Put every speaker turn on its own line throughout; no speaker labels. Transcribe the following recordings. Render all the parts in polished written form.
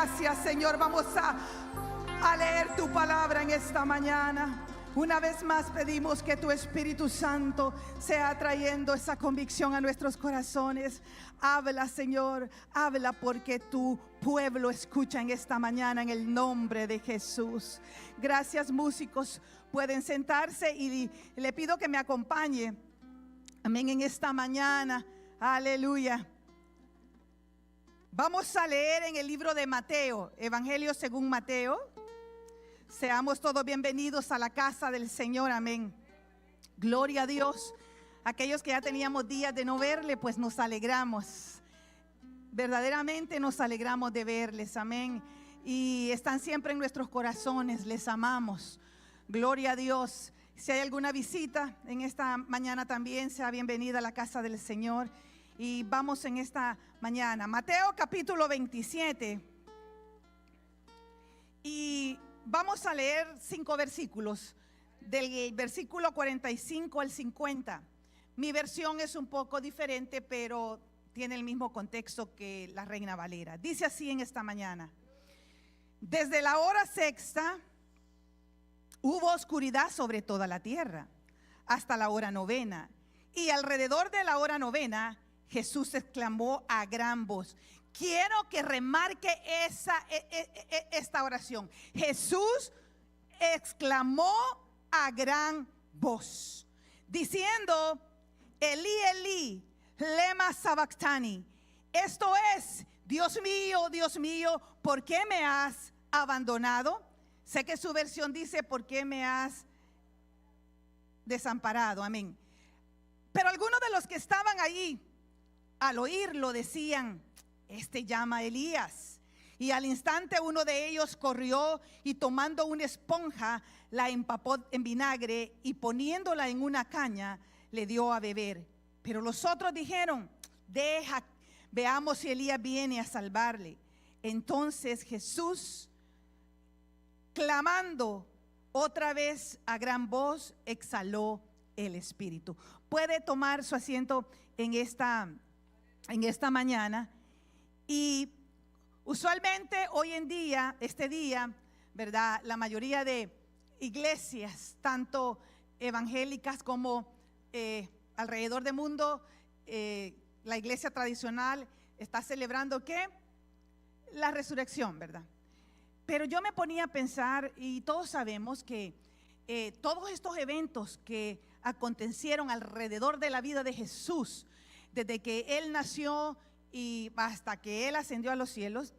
Gracias, Señor. Vamos a leer tu palabra en esta mañana. Una vez más pedimos que tu Espíritu Santo sea trayendo esa convicción a nuestros corazones. Habla, Señor, habla, porque tu pueblo escucha en esta mañana en el nombre de Jesús. Gracias, músicos. Pueden sentarse y le pido que me acompañe. Amén, en esta mañana. Aleluya. Vamos a leer en el libro de Mateo, Evangelio según Mateo. Seamos todos bienvenidos a la casa del Señor, amén. Gloria a Dios. Aquellos que ya teníamos días de no verle, pues nos alegramos. Verdaderamente nos alegramos de verles, amén. Y están siempre en nuestros corazones, les amamos. Gloria a Dios. Si hay alguna visita en esta mañana también, sea bienvenida a la casa del Señor. Y vamos en esta mañana, Mateo capítulo 27. Y vamos a leer 5 versículos, del versículo 45 al 50. Mi versión es un poco diferente, pero tiene el mismo contexto que la Reina Valera. Dice así en esta mañana: desde la hora sexta hubo oscuridad sobre toda la tierra, hasta la hora novena. Y alrededor de la hora novena, Jesús exclamó a gran voz. Quiero que remarque esta oración. Jesús exclamó a gran voz, diciendo: Elí, Elí, lema sabactani. Esto es: Dios mío, ¿por qué me has abandonado? Sé que su versión dice: ¿por qué me has desamparado? Amén. Pero algunos de los que estaban ahí, al oírlo, decían: este llama a Elías. Y al instante uno de ellos corrió y, tomando una esponja, la empapó en vinagre y, poniéndola en una caña, le dio a beber. Pero los otros dijeron: deja, veamos si Elías viene a salvarle. Entonces Jesús, clamando otra vez a gran voz, exhaló el espíritu. Puede tomar su asiento en esta mañana. Y usualmente hoy en día, este día, ¿verdad?, la mayoría de iglesias, tanto evangélicas como alrededor del mundo, la iglesia tradicional está celebrando ¿qué? La resurrección, ¿verdad? Pero yo me ponía a pensar, y todos sabemos que todos estos eventos que acontecieron alrededor de la vida de Jesús, desde que Él nació y hasta que Él ascendió a los cielos,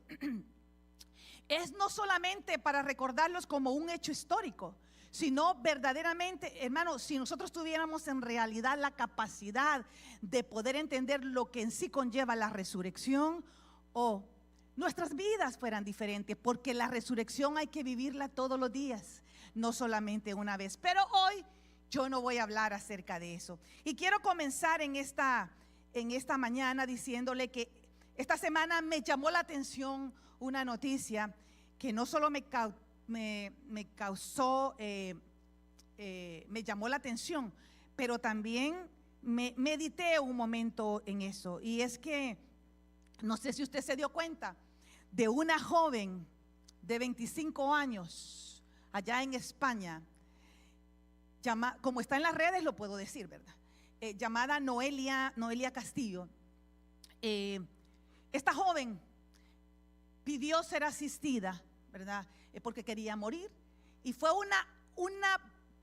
es no solamente para recordarlos como un hecho histórico, sino verdaderamente, hermanos, si nosotros tuviéramos en realidad la capacidad de poder entender lo que en sí conlleva la resurrección, nuestras vidas fueran diferentes, porque la resurrección hay que vivirla todos los días, no solamente una vez. Pero hoy yo no voy a hablar acerca de eso. Y quiero comenzar en esta mañana diciéndole que esta semana me llamó la atención una noticia que no solo me llamó la atención, pero también medité un momento en eso. Y es que, no sé si usted se dio cuenta, de una joven de 25 años allá en España, como está en las redes lo puedo decir, ¿verdad? Llamada Noelia Castillo. Esta joven pidió ser asistida, ¿verdad? Porque quería morir. Y fue una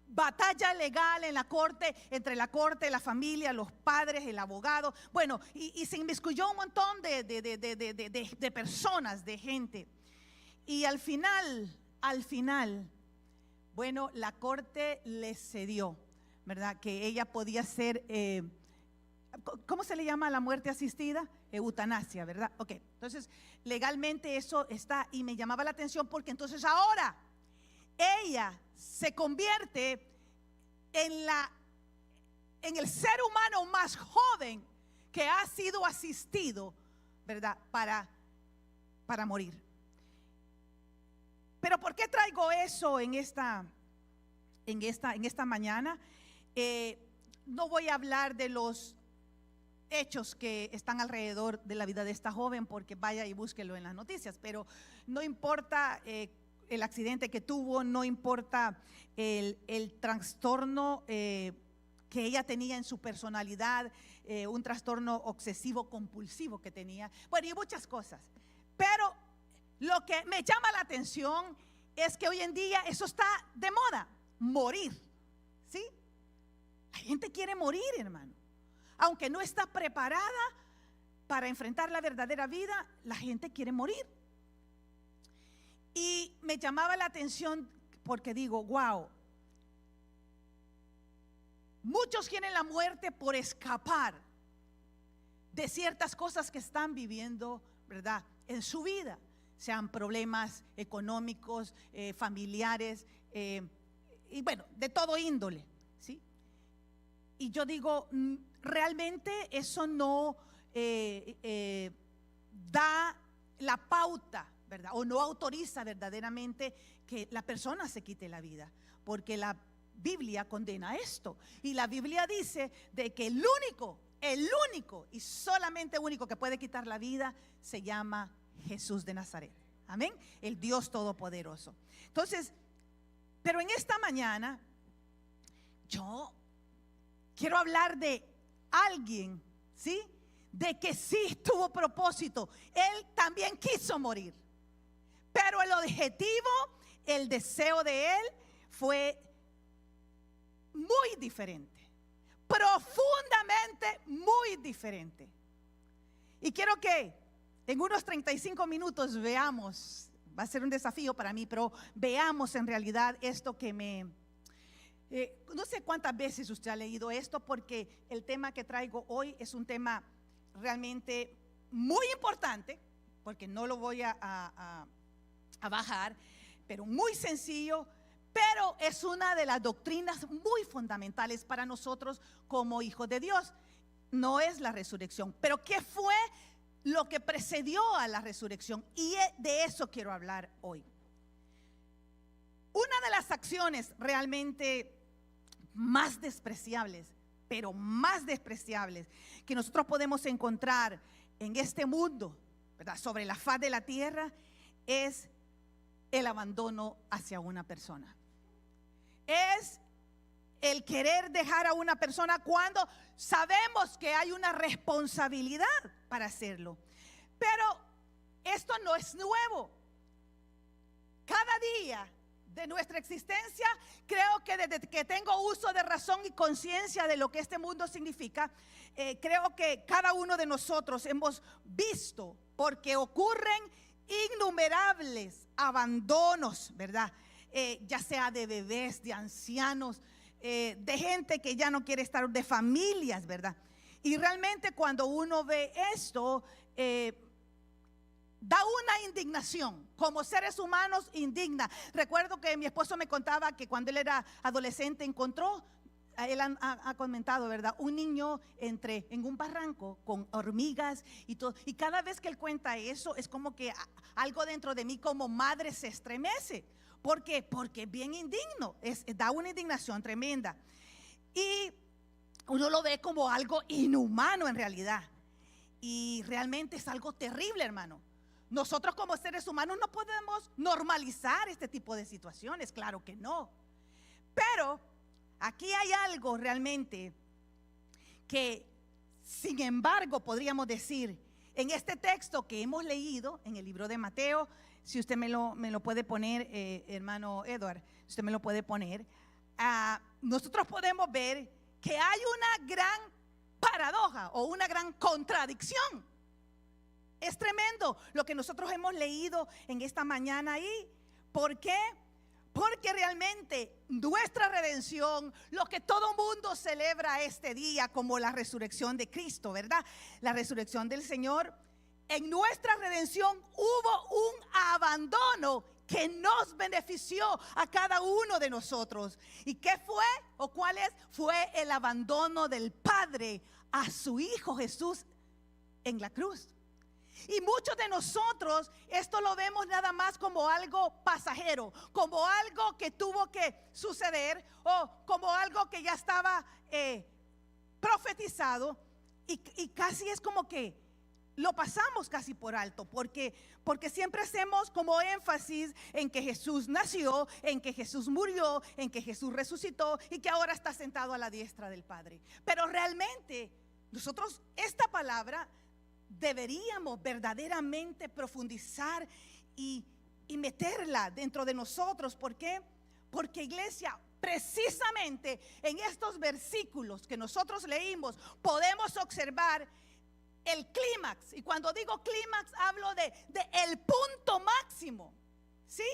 batalla legal en la corte, entre la corte, la familia, los padres, el abogado. Bueno, y se inmiscuyó un montón de personas, de gente. Y al final, bueno, la corte le cedió, ¿verdad? Que ella podía ser, ¿cómo se le llama a la muerte asistida? Eutanasia, ¿verdad? Ok, entonces legalmente eso está, y me llamaba la atención porque entonces ahora ella se convierte en el ser humano más joven que ha sido asistido, ¿verdad? Para morir. Pero ¿por qué traigo eso en esta mañana? No voy a hablar de los hechos que están alrededor de la vida de esta joven, porque vaya y búsquelo en las noticias, pero no importa el accidente que tuvo, no importa el trastorno que ella tenía en su personalidad, un trastorno obsesivo compulsivo que tenía, bueno, y muchas cosas. Pero lo que me llama la atención es que hoy en día eso está de moda, morir, ¿sí? La gente quiere morir, hermano. Aunque no está preparada para enfrentar la verdadera vida, la gente quiere morir. Y me llamaba la atención porque digo, wow, muchos quieren la muerte por escapar de ciertas cosas que están viviendo, ¿verdad?, en su vida, sean problemas económicos, familiares, y bueno, de todo índole, ¿sí? Y yo digo, realmente eso no da la pauta, ¿verdad? O no autoriza verdaderamente que la persona se quite la vida, porque la Biblia condena esto. Y la Biblia dice de que el único y solamente único que puede quitar la vida se llama Jesús de Nazaret. Amén. El Dios Todopoderoso. Entonces, pero en esta mañana yo quiero hablar de alguien, ¿sí?, de que sí tuvo propósito. Él también quiso morir, pero el objetivo, el deseo de él fue muy diferente, profundamente muy diferente. Y quiero que en unos 35 minutos veamos, va a ser un desafío para mí, pero veamos en realidad esto que no sé cuántas veces usted ha leído esto, porque el tema que traigo hoy es un tema realmente muy importante, porque no lo voy a bajar, pero muy sencillo, pero es una de las doctrinas muy fundamentales para nosotros como hijos de Dios. No es la resurrección, pero ¿qué fue lo que precedió a la resurrección? Y de eso quiero hablar hoy. Una de las acciones realmente más despreciables, pero más despreciables que nosotros podemos encontrar en este mundo, ¿verdad?, sobre la faz de la tierra, es el abandono hacia una persona. Es el querer dejar a una persona cuando sabemos que hay una responsabilidad para hacerlo. Pero esto no es nuevo. Cada día de nuestra existencia, creo que desde que tengo uso de razón y conciencia de lo que este mundo significa, creo que cada uno de nosotros hemos visto, porque ocurren innumerables abandonos, ¿verdad? Ya sea de bebés, de ancianos, de gente que ya no quiere estar, de familias, ¿verdad? Y realmente cuando uno ve esto, da una indignación, como seres humanos indigna. Recuerdo que mi esposo me contaba que cuando él era adolescente encontró, él ha comentado, ¿verdad?, un niño en un barranco con hormigas y todo. Y cada vez que él cuenta eso, es como que algo dentro de mí como madre se estremece. ¿Por qué? Porque es bien indigno, da una indignación tremenda. Y uno lo ve como algo inhumano en realidad. Y realmente es algo terrible, hermano. Nosotros como seres humanos no podemos normalizar este tipo de situaciones, claro que no. Pero aquí hay algo realmente que, sin embargo, podríamos decir, en este texto que hemos leído en el libro de Mateo, si usted me lo puede poner, hermano Edward, usted me lo puede poner, nosotros podemos ver que hay una gran paradoja o una gran contradicción. Es tremendo lo que nosotros hemos leído en esta mañana ahí. ¿Por qué? Porque realmente nuestra redención, lo que todo mundo celebra este día como la resurrección de Cristo, ¿verdad?, la resurrección del Señor, en nuestra redención hubo un abandono que nos benefició a cada uno de nosotros. ¿Y qué fue o cuál es? Fue el abandono del Padre a su Hijo Jesús en la cruz. Y muchos de nosotros esto lo vemos nada más como algo pasajero, como algo que tuvo que suceder o como algo que ya estaba profetizado, y casi es como que lo pasamos casi por alto, porque siempre hacemos como énfasis en que Jesús nació, en que Jesús murió, en que Jesús resucitó y que ahora está sentado a la diestra del Padre. Pero realmente nosotros esta palabra deberíamos verdaderamente profundizar y meterla dentro de nosotros. ¿Por qué? Porque, iglesia, precisamente en estos versículos que nosotros leímos podemos observar el clímax. Y cuando digo clímax hablo de el punto máximo, ¿sí?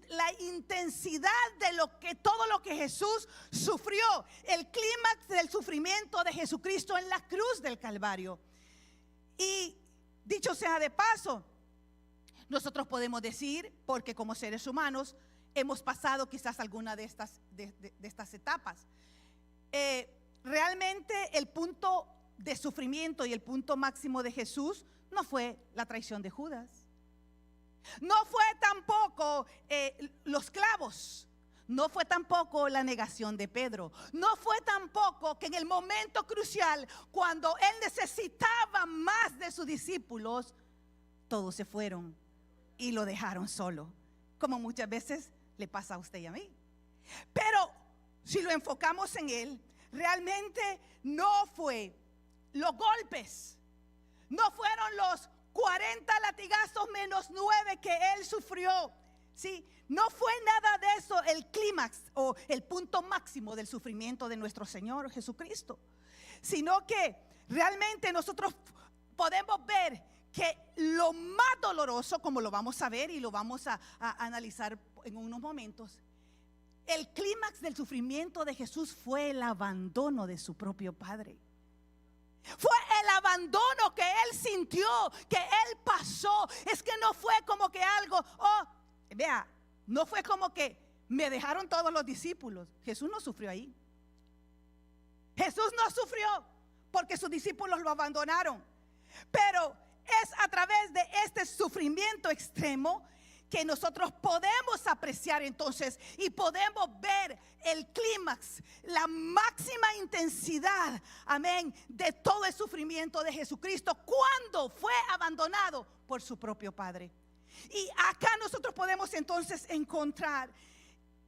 La intensidad de todo lo que Jesús sufrió, el clímax del sufrimiento de Jesucristo en la cruz del Calvario. Y dicho sea de paso, nosotros podemos decir, porque como seres humanos hemos pasado quizás alguna de estas etapas, realmente el punto de sufrimiento y el punto máximo de Jesús no fue la traición de Judas, no fue tampoco los clavos, no fue tampoco la negación de Pedro, no fue tampoco que en el momento crucial, cuando él necesitaba más de sus discípulos, todos se fueron y lo dejaron solo, como muchas veces le pasa a usted y a mí. Pero si lo enfocamos en él, realmente no fue los golpes, no fueron los 40 latigazos menos 9 que él sufrió, ¿sí? No fue nada de eso el clímax o el punto máximo del sufrimiento de nuestro Señor Jesucristo, sino que realmente nosotros podemos ver que lo más doloroso, como lo vamos a ver y lo vamos a analizar en unos momentos, el clímax del sufrimiento de Jesús fue el abandono de su propio Padre. Fue el abandono que él sintió, que él pasó. Es que no fue como que algo, vea, no fue como que me dejaron todos los discípulos. Jesús no sufrió ahí. Jesús no sufrió porque sus discípulos lo abandonaron. Pero es a través de este sufrimiento extremo que nosotros podemos apreciar entonces y podemos ver el clímax, la máxima intensidad, amén, de todo el sufrimiento de Jesucristo cuando fue abandonado por su propio Padre. Y acá nosotros podemos entonces encontrar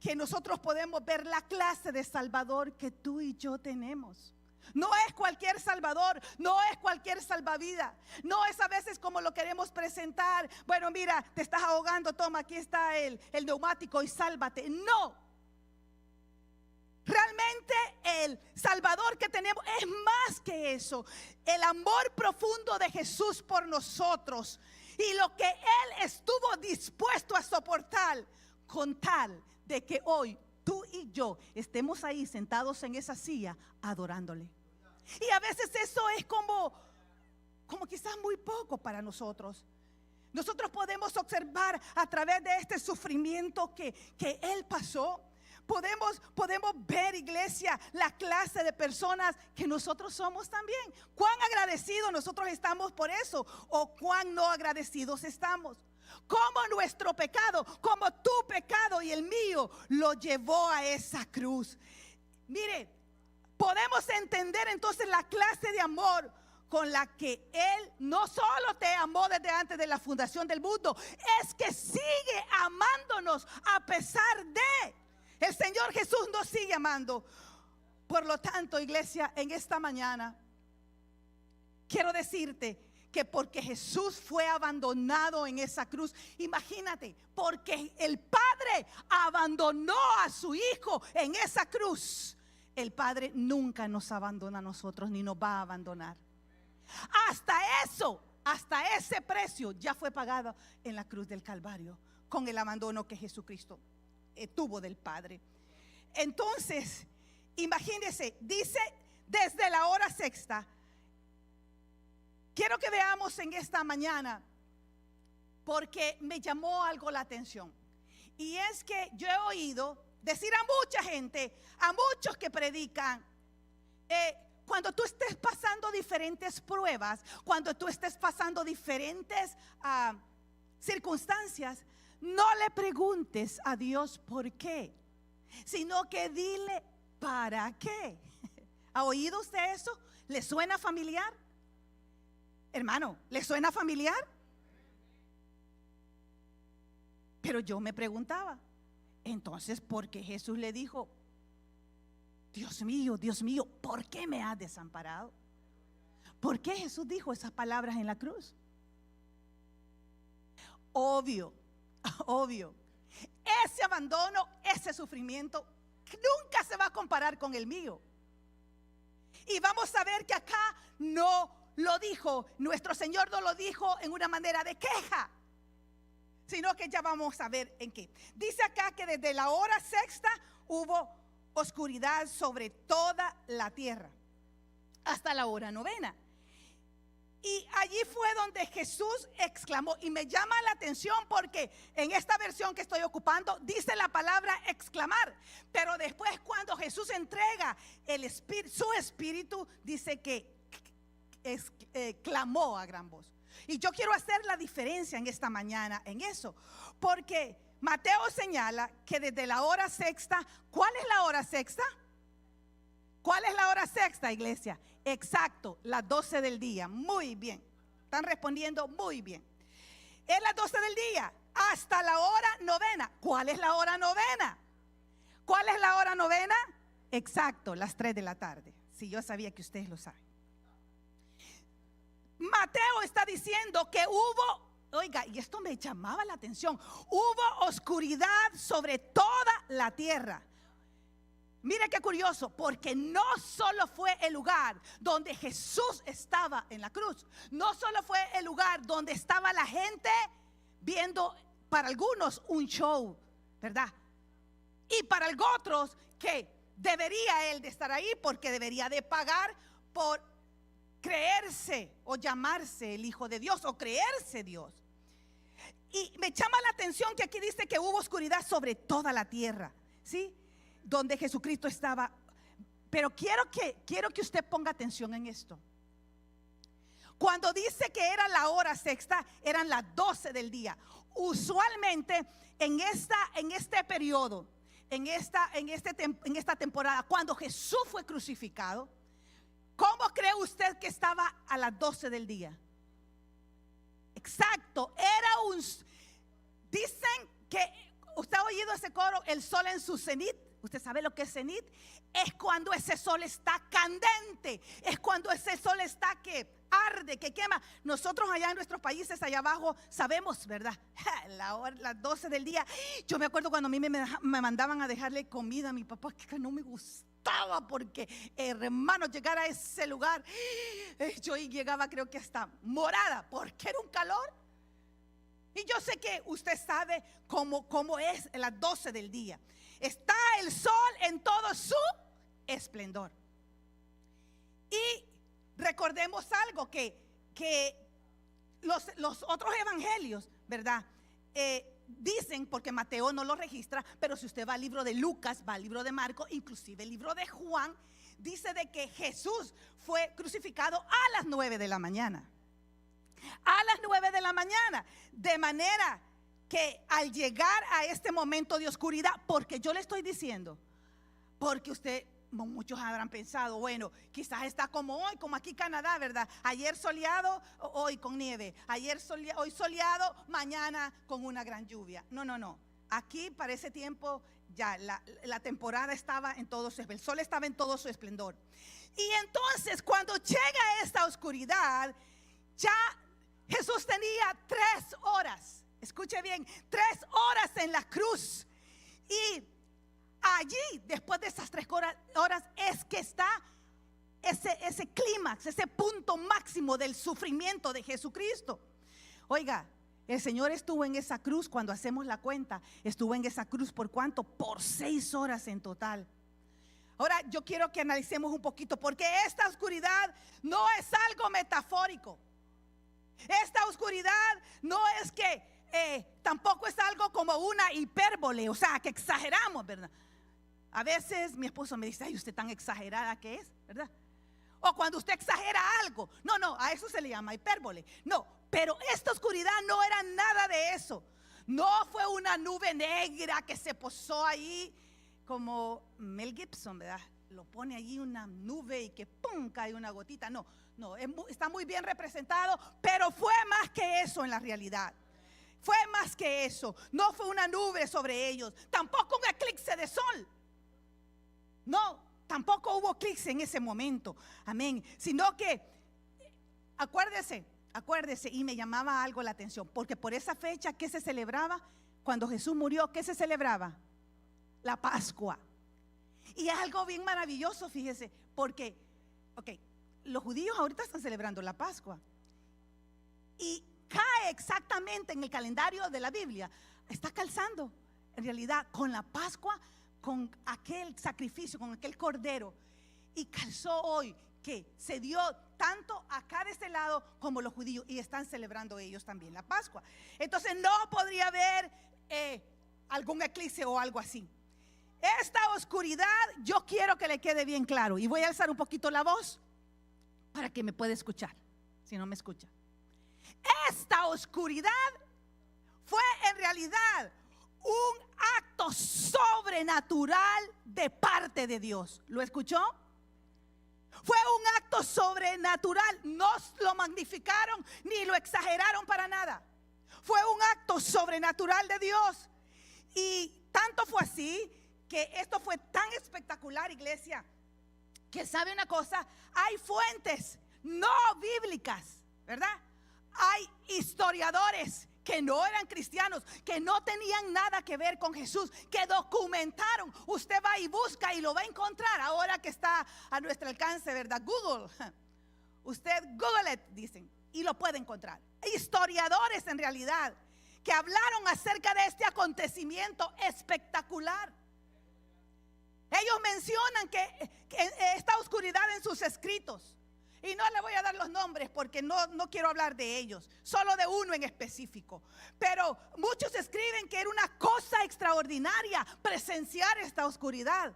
que nosotros podemos ver la clase de Salvador que tú y yo tenemos. No es cualquier salvador, no es cualquier salvavidas, no es a veces como lo queremos presentar. Bueno, mira, te estás ahogando, toma, aquí está el neumático y sálvate. No, realmente el salvador que tenemos es más que eso. El amor profundo de Jesús por nosotros y lo que él estuvo dispuesto a soportar con tal de que hoy tú y yo estemos ahí sentados en esa silla adorándole. Y a veces eso es como quizás muy poco para nosotros. Nosotros podemos observar a través de este sufrimiento que él pasó. Podemos ver, iglesia, la clase de personas que nosotros somos también. Cuán agradecidos nosotros estamos por eso o cuán no agradecidos estamos. Como nuestro pecado, como tu pecado y el mío lo llevó a esa cruz. Mire, podemos entender entonces la clase de amor con la que él no solo te amó desde antes de la fundación del mundo, es que sigue amándonos a pesar de. El Señor Jesús nos sigue amando. Por lo tanto, iglesia, en esta mañana quiero decirte que porque Jesús fue abandonado en esa cruz, imagínate, porque el Padre abandonó a su Hijo en esa cruz, el Padre nunca nos abandona a nosotros ni nos va a abandonar. Hasta eso, hasta ese precio ya fue pagado en la cruz del Calvario con el abandono que Jesucristo tuvo del Padre. Entonces, imagínense, dice desde la hora sexta. Quiero que veamos en esta mañana, porque me llamó algo la atención. Y es que yo he oído decir a mucha gente, a muchos que predican, cuando tú estés pasando diferentes pruebas, cuando tú estés pasando diferentes circunstancias, no le preguntes a Dios por qué, sino que dile para qué. ¿Ha oído usted eso? ¿Le suena familiar? Hermano, ¿le suena familiar? Pero yo me preguntaba, entonces, ¿por qué Jesús le dijo, Dios mío, ¿por qué me has desamparado? ¿Por qué Jesús dijo esas palabras en la cruz? Obvio, ese abandono, ese sufrimiento nunca se va a comparar con el mío. Y vamos a ver que acá no lo dijo, nuestro Señor no lo dijo en una manera de queja, sino que ya vamos a ver en qué. Dice acá que desde la hora sexta hubo oscuridad sobre toda la tierra hasta la hora novena. Y allí fue donde Jesús exclamó, y me llama la atención porque en esta versión que estoy ocupando dice la palabra exclamar, pero después cuando Jesús entrega su espíritu, dice que clamó a gran voz. Y yo quiero hacer la diferencia en esta mañana en eso, porque Mateo señala que desde la hora sexta, ¿cuál es la hora sexta? ¿Cuál es la hora sexta, iglesia? Exacto, las 12 del día. Muy bien, están respondiendo muy bien. Es las 12 del día hasta la hora novena. ¿Cuál es la hora novena? ¿Cuál es la hora novena? Exacto, las 3 de la tarde. Sí, yo sabía que ustedes lo saben. Mateo está diciendo que hubo, oiga, y esto me llamaba la atención, hubo oscuridad sobre toda la tierra. Mire qué curioso, porque no solo fue el lugar donde Jesús estaba en la cruz, no solo fue el lugar donde estaba la gente viendo para algunos un show, ¿verdad? Y para otros que debería él de estar ahí porque debería de pagar por creerse o llamarse el Hijo de Dios o creerse Dios. Y me llama la atención que aquí dice que hubo oscuridad sobre toda la tierra, ¿sí? Donde Jesucristo estaba. Pero quiero que usted ponga atención en esto. Cuando dice que era la hora sexta, eran las 12 del día. Usualmente en este periodo, en esta temporada, cuando Jesús fue crucificado, ¿cómo cree usted que estaba a las 12 del día? Exacto, dicen que usted ha oído ese coro, el sol en su cenit. ¿Usted sabe lo que es cenit? Es cuando ese sol está candente, es cuando ese sol está que arde, que quema. Nosotros allá en nuestros países, allá abajo, sabemos, ¿verdad? Las 12 del día. Yo me acuerdo cuando a mí me mandaban a dejarle comida a mi papá, que no me gustaba, porque hermano, llegar a ese lugar, yo llegaba creo que hasta morada, porque era un calor. Y yo sé que usted sabe cómo es las 12 del día. Está el sol en todo su esplendor. Y recordemos algo que los otros evangelios, ¿verdad? Dicen, porque Mateo no lo registra, pero si usted va al libro de Lucas, va al libro de Marcos, inclusive el libro de Juan, dice de que Jesús fue crucificado a las 9 de la mañana. A las 9 de la mañana. De manera que al llegar a este momento de oscuridad, porque yo le estoy diciendo, porque muchos habrán pensado, bueno, quizás está como hoy, como aquí Canadá, ¿verdad? Ayer soleado, hoy con nieve. Hoy soleado, mañana con una gran lluvia. No. Aquí para ese tiempo ya la temporada estaba en todo su esplendor, el sol estaba en todo su esplendor. Y entonces cuando llega esta oscuridad, ya Jesús tenía 3 horas. Escuche bien, 3 horas en la cruz. Y allí, después de esas 3 horas, es que está ese clímax, ese punto máximo del sufrimiento de Jesucristo. Oiga, el Señor estuvo en esa cruz, cuando hacemos la cuenta, estuvo en esa cruz ¿por cuánto? Por 6 horas en total. Ahora yo quiero que analicemos un poquito, porque esta oscuridad no es algo metafórico. Esta oscuridad no es que tampoco es algo como una hipérbole, o sea, que exageramos, ¿verdad? A veces mi esposo me dice, ay, usted tan exagerada que es, ¿verdad? O cuando usted exagera algo. No, a eso se le llama hipérbole. No, pero esta oscuridad no era nada de eso. No fue una nube negra que se posó ahí como Mel Gibson, ¿verdad? lo pone allí una nube y que ¡pum! Cae una gotita. No, está muy bien representado, pero fue más que eso en la realidad. Fue más que eso. No fue una nube sobre ellos, tampoco un eclipse de sol. No, tampoco hubo eclipse en ese momento. Amén. Sino que, acuérdese, y me llamaba algo la atención, porque por esa fecha, ¿qué se celebraba? Cuando Jesús murió, ¿qué se celebraba? La Pascua. Y es algo bien maravilloso, fíjese, porque, los judíos ahorita están celebrando la Pascua. Y cae exactamente en el calendario de la Biblia. Está calzando, en realidad, con la Pascua, con aquel sacrificio, con aquel cordero. Y calzó hoy, que se dio tanto acá de este lado como los judíos, y están celebrando ellos también la Pascua. Entonces no podría haber algún eclipse o algo así. Esta oscuridad, yo quiero que le quede bien claro, y voy a alzar un poquito la voz para que me pueda escuchar, si no me escucha. Esta oscuridad fue en realidad un acto sobrenatural de parte de Dios. ¿Lo escuchó? Fue un acto sobrenatural. No lo magnificaron ni lo exageraron para nada. Fue un acto sobrenatural de Dios. Y tanto fue así que esto fue tan espectacular, iglesia, que sabe una cosa, hay fuentes no bíblicas, ¿verdad? Hay historiadores que no eran cristianos, que no tenían nada que ver con Jesús, que documentaron. Usted va y busca y lo va a encontrar ahora que está a nuestro alcance, ¿verdad? Google. Usted Google it, dicen, y lo puede encontrar. Historiadores en realidad que hablaron acerca de este acontecimiento espectacular. Ellos mencionan que esta oscuridad en sus escritos. Y no le voy a dar los nombres porque no quiero hablar de ellos, solo de uno en específico. Pero muchos escriben que era una cosa extraordinaria presenciar esta oscuridad.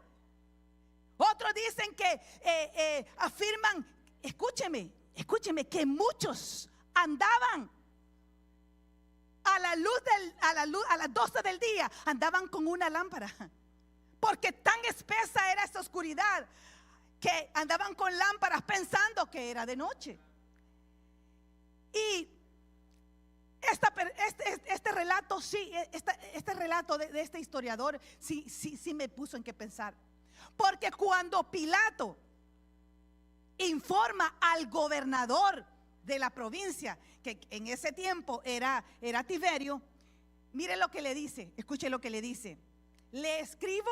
Otros dicen que afirman, escúcheme, que muchos andaban a las 12 del día, andaban con una lámpara, porque tan espesa era esta oscuridad, que andaban con lámparas pensando que era de noche. Y este relato, sí, este relato de este historiador, sí me puso en qué pensar. Porque cuando Pilato informa al gobernador de la provincia, que en ese tiempo era Tiberio, mire lo que le dice, escuche lo que le dice. Le escribo,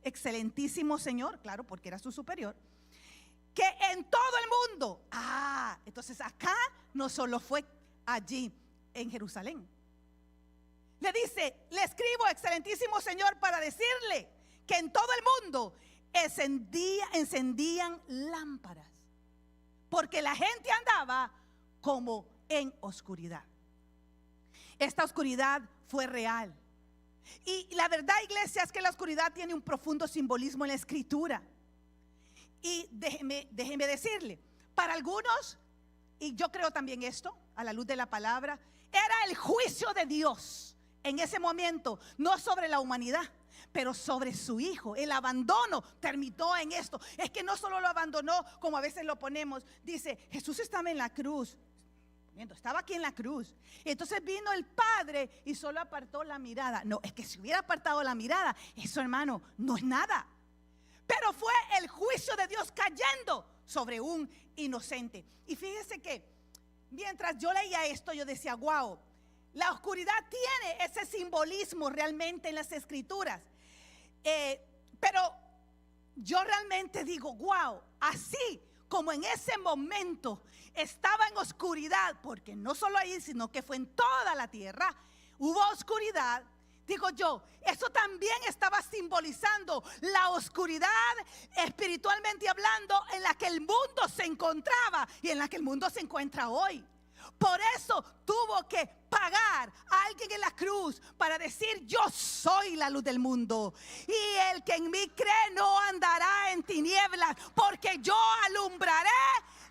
excelentísimo señor, claro, porque era su superior, que en todo el mundo, entonces acá no solo fue allí en Jerusalén. Le dice, le escribo, excelentísimo señor, para decirle que en todo el mundo encendían lámparas, porque la gente andaba como en oscuridad. Esta oscuridad fue real. Y la verdad, iglesia, es que la oscuridad tiene un profundo simbolismo en la escritura. Y déjeme decirle, para algunos, y yo creo también esto, a la luz de la palabra, era el juicio de Dios en ese momento, no sobre la humanidad, pero sobre su hijo. El abandono terminó en esto. Es que no solo lo abandonó, como a veces lo ponemos, dice, Jesús estaba en la cruz. Estaba aquí en la cruz. Entonces vino el Padre y solo apartó la mirada. No, es que si hubiera apartado la mirada, eso, hermano, no es nada. Pero fue el juicio de Dios cayendo sobre un inocente. Y fíjese que mientras yo leía esto, yo decía, wow, la oscuridad tiene ese simbolismo realmente en las escrituras. Pero yo realmente digo, wow, así como en ese momento estaba en oscuridad, porque no solo ahí, sino que fue en toda la tierra, hubo oscuridad. Digo yo, eso también estaba simbolizando la oscuridad espiritualmente hablando en la que el mundo se encontraba y en la que el mundo se encuentra hoy. Por eso tuvo que pagar a alguien en la cruz para decir, yo soy la luz del mundo, y el que en mí cree no andará en tinieblas, porque yo alumbraré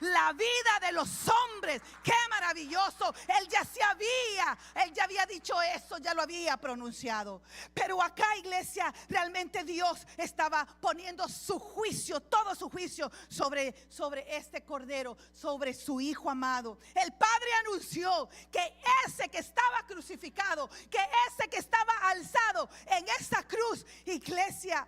la vida de los hombres. ¡Qué maravilloso! Él ya había dicho eso, ya lo había pronunciado. Pero acá, iglesia, realmente Dios estaba poniendo su juicio, todo su juicio sobre este cordero, sobre su hijo amado. El Padre anunció que ese que estaba crucificado, que ese que estaba alzado en esa cruz, iglesia,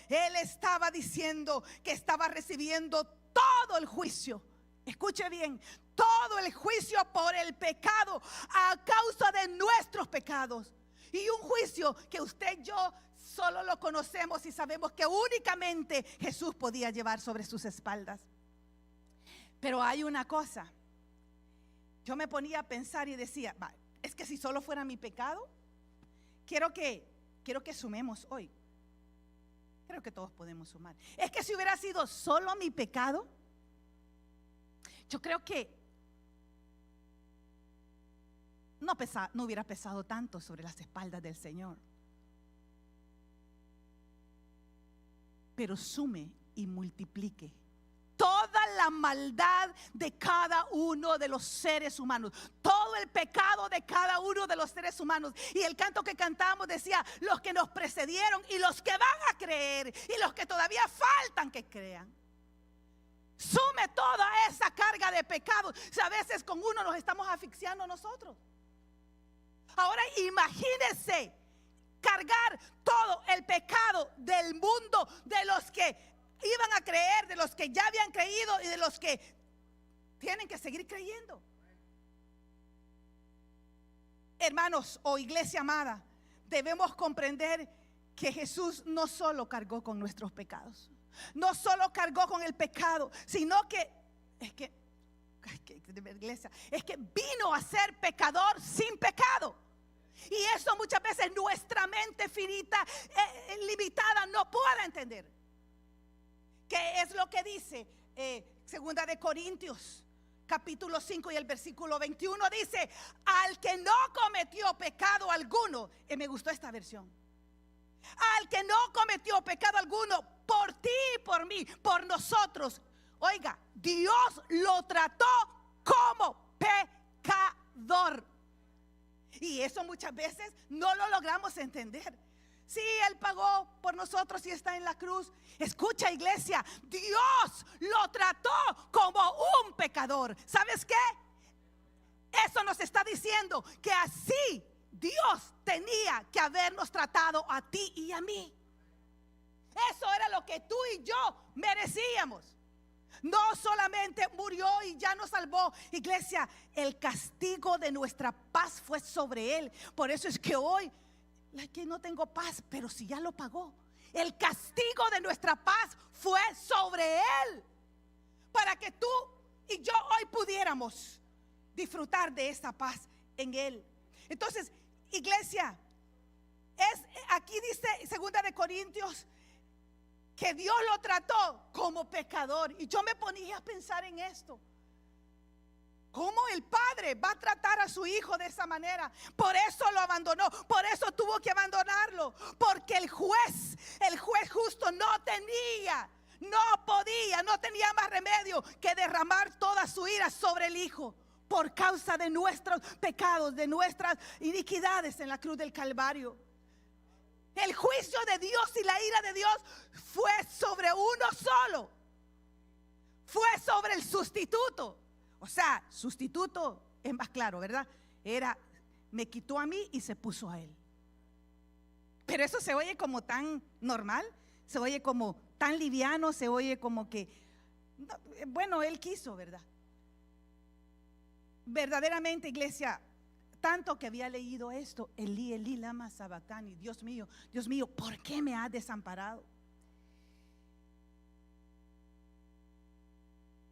él estaba diciendo que estaba recibiendo todo el juicio. Escuche bien, todo el juicio por el pecado a causa de nuestros pecados. Y un juicio que usted y yo solo lo conocemos y sabemos que únicamente Jesús podía llevar sobre sus espaldas. Pero hay una cosa. Yo me ponía a pensar y decía, es que si solo fuera mi pecado, quiero que sumemos hoy. Creo que todos podemos sumar. Es que si hubiera sido solo mi pecado, yo creo que no hubiera pesado tanto sobre las espaldas del Señor. Pero sume y multiplique toda la maldad de cada uno de los seres humanos, todo el pecado de cada uno de los seres humanos. Y el canto que cantamos decía: los que nos precedieron y los que van a creer y los que todavía faltan que crean. Sume toda esa carga de pecado. O sea, a veces con uno nos estamos asfixiando nosotros. Ahora imagínense cargar todo el pecado del mundo, de los que iban a creer, de los que ya habían creído y de los que tienen que seguir creyendo. Hermanos o iglesia amada, debemos comprender que Jesús no solo cargó con nuestros pecados, no solo cargó con el pecado, sino que vino a ser pecador sin pecado. Y eso muchas veces nuestra mente finita, limitada, no puede entender. ¿Qué es lo que dice Segunda de Corintios capítulo 5 y el versículo 21? Dice: al que no cometió pecado alguno. Me gustó esta versión. Al que no cometió pecado alguno, por ti y por mí, por nosotros. Oiga, Dios lo trató como pecador. Y eso muchas veces no lo logramos entender. Sí, Él pagó por nosotros y está en la cruz. Escucha, iglesia, Dios lo trató como un pecador. ¿Sabes qué? Eso nos está diciendo que así Dios tenía que habernos tratado a ti y a mí. Eso era lo que tú y yo merecíamos. No solamente murió y ya nos salvó, iglesia, el castigo de nuestra paz fue sobre Él. Por eso es que hoy que no tengo paz, pero si ya lo pagó. El castigo de nuestra paz fue sobre Él, para que tú y yo hoy pudiéramos disfrutar de esta paz en Él. Entonces, iglesia, aquí dice Segunda de Corintios que Dios lo trató como pecador. Y yo me ponía a pensar en esto. ¿Cómo el padre va a tratar a su hijo de esa manera? Por eso lo abandonó, por eso tuvo que abandonarlo. Porque el juez justo no tenía más remedio que derramar toda su ira sobre el hijo, por causa de nuestros pecados, de nuestras iniquidades en la cruz del Calvario. El juicio de Dios y la ira de Dios fue sobre uno solo. Fue sobre el sustituto. O sea, sustituto es más claro, ¿verdad? Me quitó a mí y se puso a él. Pero eso se oye como tan normal, se oye como tan liviano, se oye como que, bueno, él quiso, ¿verdad? Verdaderamente, iglesia, tanto que había leído esto: Elí, Elí, lama sabactani. Dios mío, ¿por qué me has desamparado?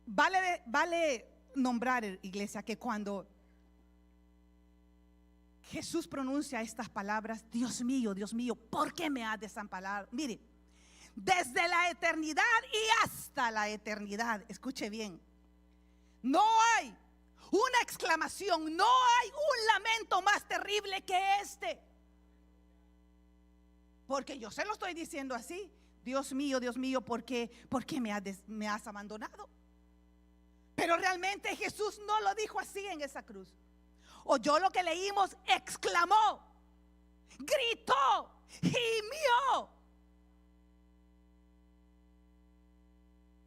Vale nombrar, iglesia, que cuando Jesús pronuncia estas palabras: Dios mío, ¿por qué me has desamparado? Mire, desde la eternidad y hasta la eternidad, escuche bien, no hay una exclamación, no hay un lamento más terrible que este. Porque yo se lo estoy diciendo así: Dios mío, ¿por qué me has abandonado? Pero realmente Jesús no lo dijo así en esa cruz. Oyó lo que leímos, exclamó, gritó, gimió.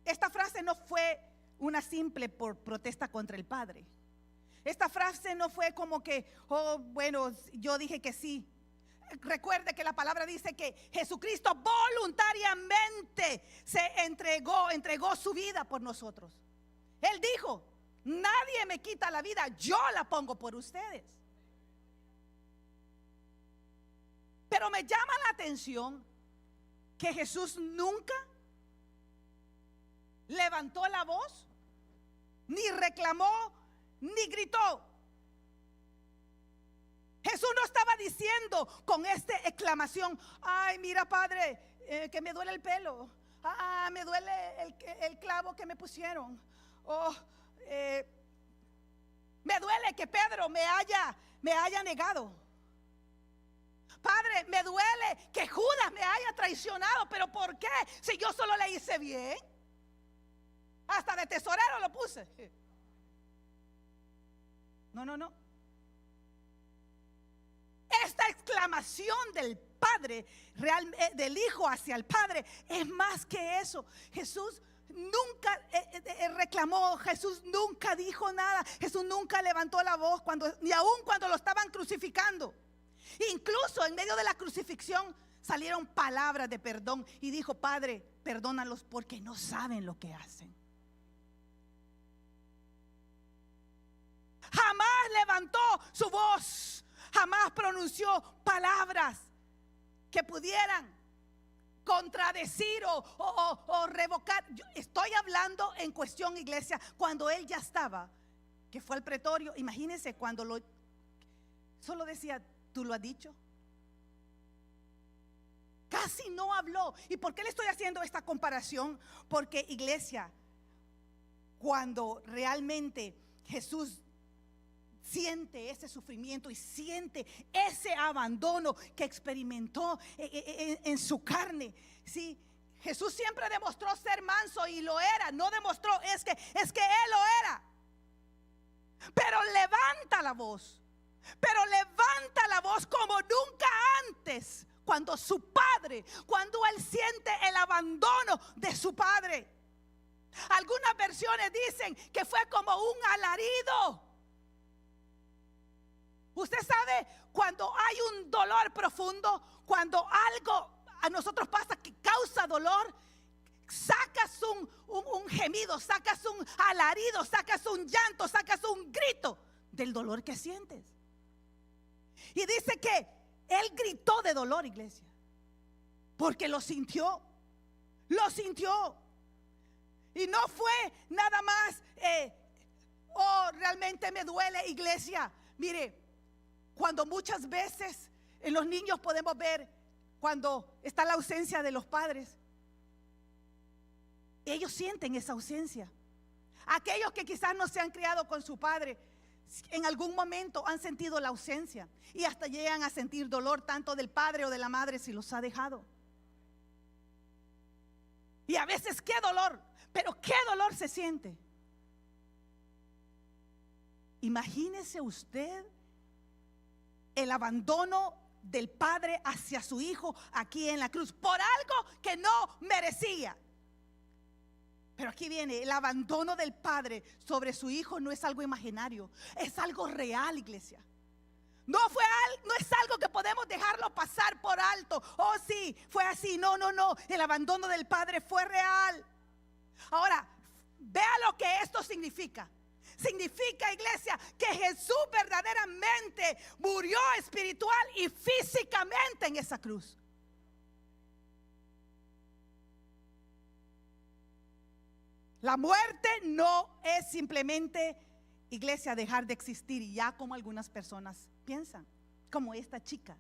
Esta frase no fue una simple protesta contra el Padre. Esta frase no fue como que, oh, bueno, yo dije que sí. Recuerde que la palabra dice que Jesucristo voluntariamente se entregó su vida por nosotros. Él dijo, nadie me quita la vida, yo la pongo por ustedes. Pero me llama la atención que Jesús nunca levantó la voz, ni reclamó, ni gritó. Jesús no estaba diciendo con esta exclamación, ay, mira, Padre, que me duele el pelo. Me duele el clavo que me pusieron. Me duele que Pedro me haya negado. Padre, me duele que Judas me haya traicionado. ¿Pero por qué? Si yo solo le hice bien. Hasta de tesorero lo puse. No. Esta exclamación del Padre, del Hijo hacia el Padre, es más que eso. Jesús nunca reclamó, Jesús nunca dijo nada, Jesús nunca levantó la voz, ni aun cuando lo estaban crucificando. Incluso en medio de la crucifixión salieron palabras de perdón y dijo, Padre, perdónalos porque no saben lo que hacen. Jamás levantó su voz, jamás pronunció palabras que pudieran contradecir o revocar. Yo estoy hablando en cuestión, iglesia, cuando él ya estaba, que fue al pretorio. Imagínense cuando solo decía, ¿tú lo has dicho? Casi no habló. ¿Y por qué le estoy haciendo esta comparación? Porque, iglesia, cuando realmente Jesús siente ese sufrimiento y siente ese abandono que experimentó en su carne, ¿sí? Jesús siempre demostró ser manso y lo era. No demostró, es que él lo era. Pero levanta la voz. Pero levanta la voz como nunca antes, cuando él siente el abandono de su padre. Algunas versiones dicen que fue como un alarido. Usted sabe, cuando hay un dolor profundo, cuando algo a nosotros pasa que causa dolor, sacas un gemido, sacas un alarido, sacas un llanto, sacas un grito del dolor que sientes. Y dice que él gritó de dolor, iglesia, porque lo sintió. Y no fue nada más, realmente me duele, iglesia. Mire, cuando muchas veces en los niños podemos ver cuando está la ausencia de los padres, ellos sienten esa ausencia. Aquellos que quizás no se han criado con su padre, en algún momento han sentido la ausencia y hasta llegan a sentir dolor tanto del padre o de la madre si los ha dejado. Y a veces qué dolor, pero qué dolor se siente. Imagínese usted el abandono del padre hacia su hijo aquí en la cruz por algo que no merecía. Pero aquí viene, el abandono del padre sobre su hijo no es algo imaginario, es algo real, iglesia. No es algo que podemos dejarlo pasar por alto. Oh, sí, fue así. No. El abandono del padre fue real. Ahora, vea lo que esto significa. Significa, iglesia, que Jesús verdaderamente murió espiritual y físicamente en esa cruz. La muerte no es simplemente, iglesia, dejar de existir, y ya como algunas personas piensan, como esta chica.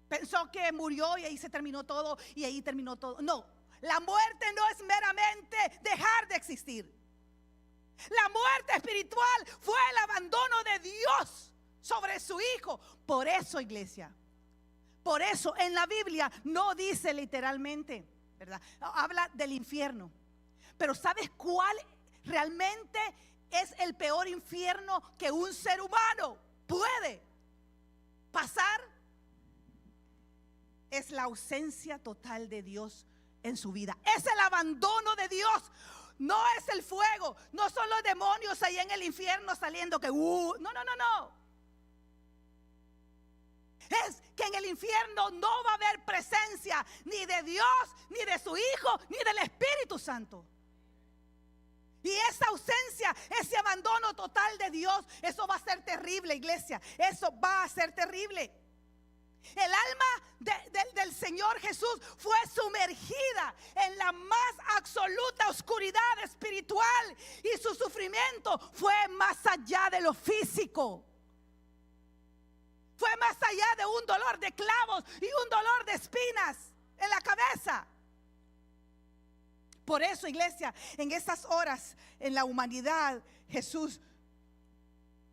Pensó que murió y ahí se terminó todo y ahí terminó todo. No, la muerte no es meramente dejar de existir. La muerte espiritual fue el abandono de Dios sobre su hijo. Por eso, iglesia, por eso en la Biblia no dice literalmente, ¿verdad? Habla del infierno. Pero ¿sabes cuál realmente es el peor infierno que un ser humano puede pasar? Es la ausencia total de Dios en su vida. Es el abandono de Dios. No es el fuego. No son los demonios ahí en el infierno saliendo que no. Es que en el infierno no va a haber presencia ni de Dios, ni de su Hijo, ni del Espíritu Santo. Y esa ausencia, ese abandono total de Dios, eso va a ser terrible, iglesia. Eso va a ser terrible. El alma del Señor Jesús fue sumergida en la más absoluta oscuridad espiritual, y su sufrimiento fue más allá de lo físico. Fue más allá de un dolor de clavos y un dolor de espinas en la cabeza. Por eso, iglesia, en esas horas en la humanidad, Jesús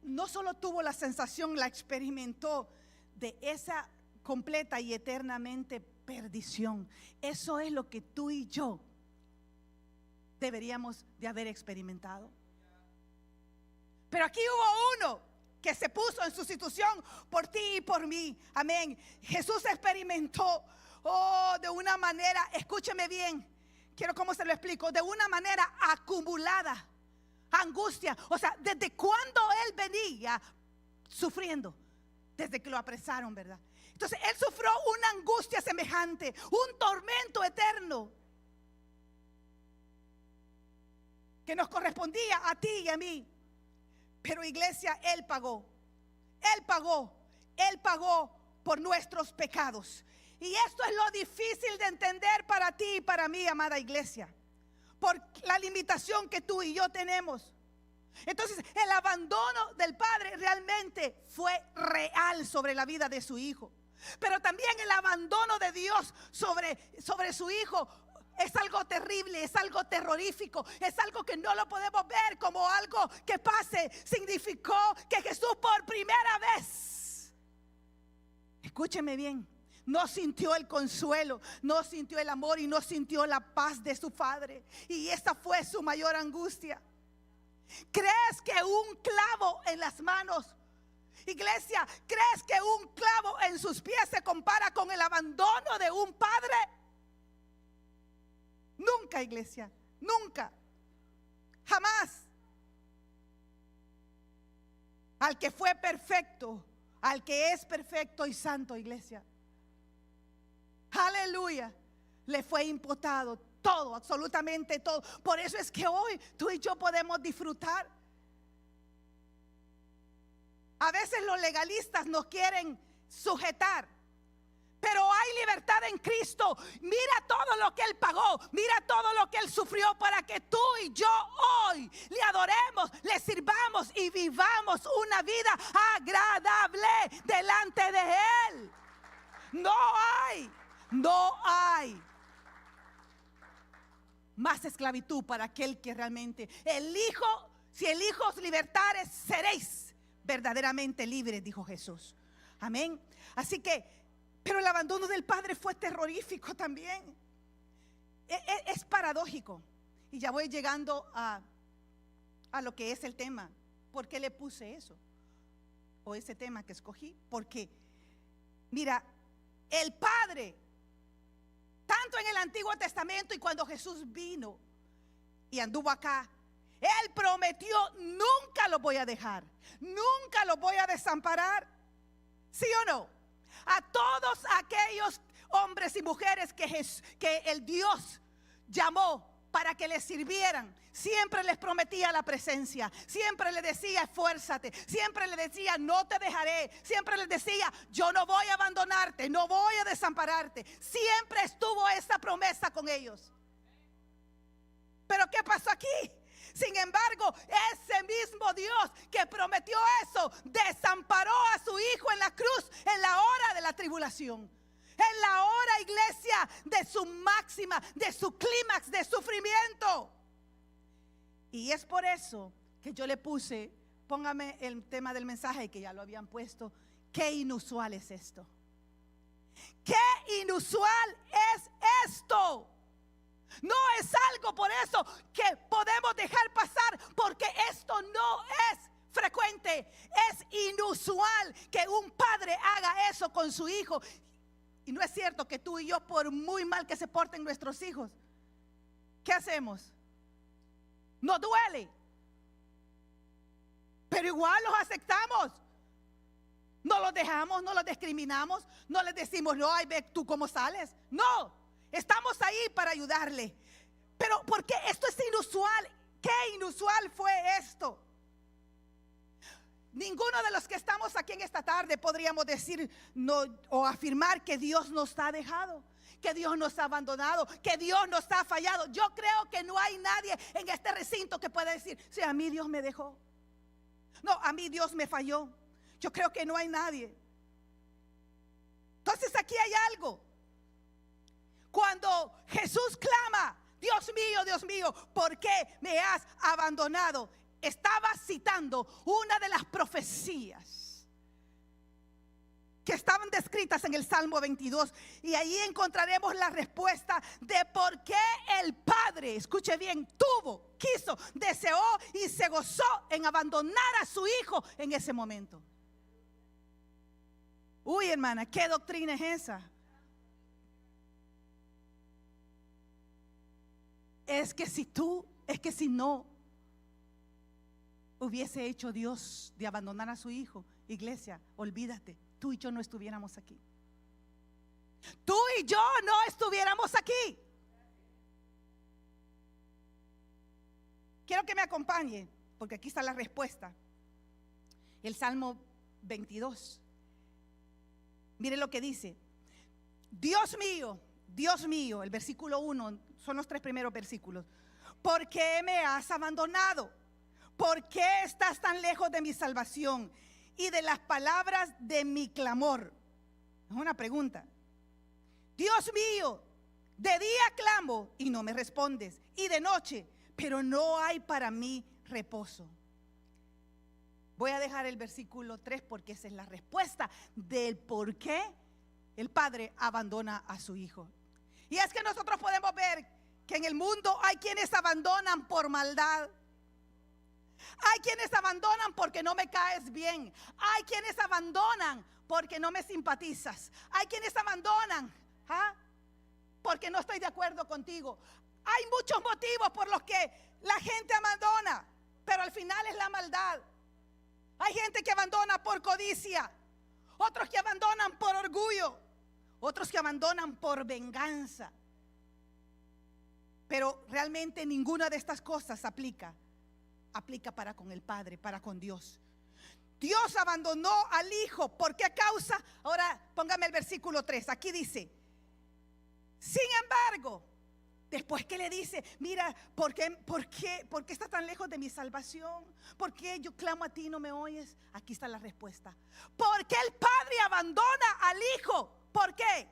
no solo tuvo la sensación, la experimentó de esa completa y eternamente perdición. Eso es lo que tú y yo deberíamos de haber experimentado. Pero aquí hubo uno que se puso en sustitución por ti y por mí. Amén. Jesús experimentó de una manera, escúcheme bien, quiero cómo se lo explico, de una manera acumulada, angustia. O sea, desde cuando él venía sufriendo, desde que lo apresaron, ¿verdad? Entonces él sufrió una angustia semejante, un tormento eterno que nos correspondía a ti y a mí. Pero, iglesia, Él pagó por nuestros pecados. Y esto es lo difícil de entender para ti y para mí, amada iglesia, por la limitación que tú y yo tenemos. Entonces, el abandono del Padre realmente fue real sobre la vida de su Hijo. Pero también el abandono de Dios sobre su Hijo es algo terrible, es algo terrorífico, es algo que no lo podemos ver como algo que pase. Significó que Jesús por primera vez, escúcheme bien, no sintió el consuelo, no sintió el amor y no sintió la paz de su Padre. Y esa fue su mayor angustia. ¿Crees que un clavo en las manos, iglesia, crees que un clavo en sus pies se compara con el abandono de un padre? Nunca, iglesia, nunca, jamás. Al que fue perfecto, al que es perfecto y santo, iglesia, aleluya, le fue imputado todo, absolutamente todo. Por eso es que hoy tú y yo podemos disfrutar. A veces los legalistas nos quieren sujetar, pero hay libertad en Cristo. Mira todo lo que Él pagó, mira todo lo que Él sufrió para que tú y yo hoy le adoremos, le sirvamos y vivamos una vida agradable delante de Él. No hay más esclavitud para aquel que realmente si el Hijo os libertare, seréis verdaderamente libres, dijo Jesús. Amén. Así que, pero el abandono del Padre fue terrorífico también. Es paradójico. Y ya voy llegando a lo que es el tema. ¿Por qué le puse eso? O ese tema que escogí. Porque, mira, el Padre, tanto en el Antiguo Testamento y cuando Jesús vino y anduvo acá, Él prometió: nunca lo voy a dejar, nunca lo voy a desamparar. ¿Sí o no? A todos aquellos hombres y mujeres que el Dios llamó para que les sirvieran, siempre les prometía la presencia, siempre les decía: esfuérzate, siempre les decía: no te dejaré, siempre les decía: yo no voy a abandonarte, no voy a desampararte. Siempre estuvo esa promesa con ellos. Pero ¿qué pasó aquí? Sin embargo, ese mismo Dios que prometió eso, desamparó a su Hijo en la cruz en la hora de la tribulación, en la hora, iglesia, de su máxima, de su clímax de sufrimiento. Y es por eso que yo le puse, póngame el tema del mensaje que ya lo habían puesto: qué inusual es esto. Qué inusual es esto. No es algo por eso que podemos dejar pasar, porque esto no es frecuente, es inusual que un padre haga eso con su hijo. Y no es cierto que tú y yo, por muy mal que se porten nuestros hijos, ¿qué hacemos? Nos duele, pero igual los aceptamos. No los dejamos, no los discriminamos, no les decimos, no, ay, ve tú cómo sales. No, estamos ahí para ayudarle. Pero ¿por qué esto es inusual? ¿Qué inusual fue esto? Ninguno de los que estamos aquí en esta tarde podríamos decir no, o afirmar que Dios nos ha dejado, que Dios nos ha abandonado, que Dios nos ha fallado. Yo creo que no hay nadie en este recinto que pueda decir, sí, a mí Dios me dejó. No, a mí Dios me falló. Yo creo que no hay nadie. Entonces aquí hay algo. Cuando Jesús clama, Dios mío, ¿por qué me has abandonado? Estaba citando una de las profecías que estaban descritas en el Salmo 22. Y ahí encontraremos la respuesta de por qué el Padre, escuche bien, quiso, deseó y se gozó en abandonar a su hijo en ese momento. Uy, hermana, ¿qué doctrina es esa? Es que si no hubiese hecho Dios de abandonar a su hijo, iglesia, olvídate, tú y yo no estuviéramos aquí. Tú y yo no estuviéramos aquí. Quiero que me acompañe, porque aquí está la respuesta. El Salmo 22. Mire lo que dice. Dios mío, el versículo 1, son los 3 primeros versículos. ¿Por qué me has abandonado? ¿Por qué estás tan lejos de mi salvación y de las palabras de mi clamor? Es una pregunta. Dios mío, de día clamo y no me respondes, y de noche, pero no hay para mí reposo. Voy a dejar el versículo 3 porque esa es la respuesta del por qué el padre abandona a su hijo. Y es que nosotros podemos ver que en el mundo hay quienes abandonan por maldad. Hay quienes abandonan porque no me caes bien. Hay quienes abandonan porque no me simpatizas. Hay quienes abandonan porque no estoy de acuerdo contigo. Hay muchos motivos por los que la gente abandona, pero al final es la maldad. Hay gente que abandona por codicia, otros que abandonan por orgullo, otros que abandonan por venganza. Pero realmente ninguna de estas cosas aplica para con el Padre, para con Dios. Dios abandonó al Hijo. ¿Por qué causa? Ahora póngame el versículo 3. Aquí dice, sin embargo, después que le dice, mira, ¿por qué estás tan lejos de mi salvación? ¿Por qué yo clamo a ti y no me oyes? Aquí está la respuesta. Porque el Padre abandona al Hijo. ¿Por qué?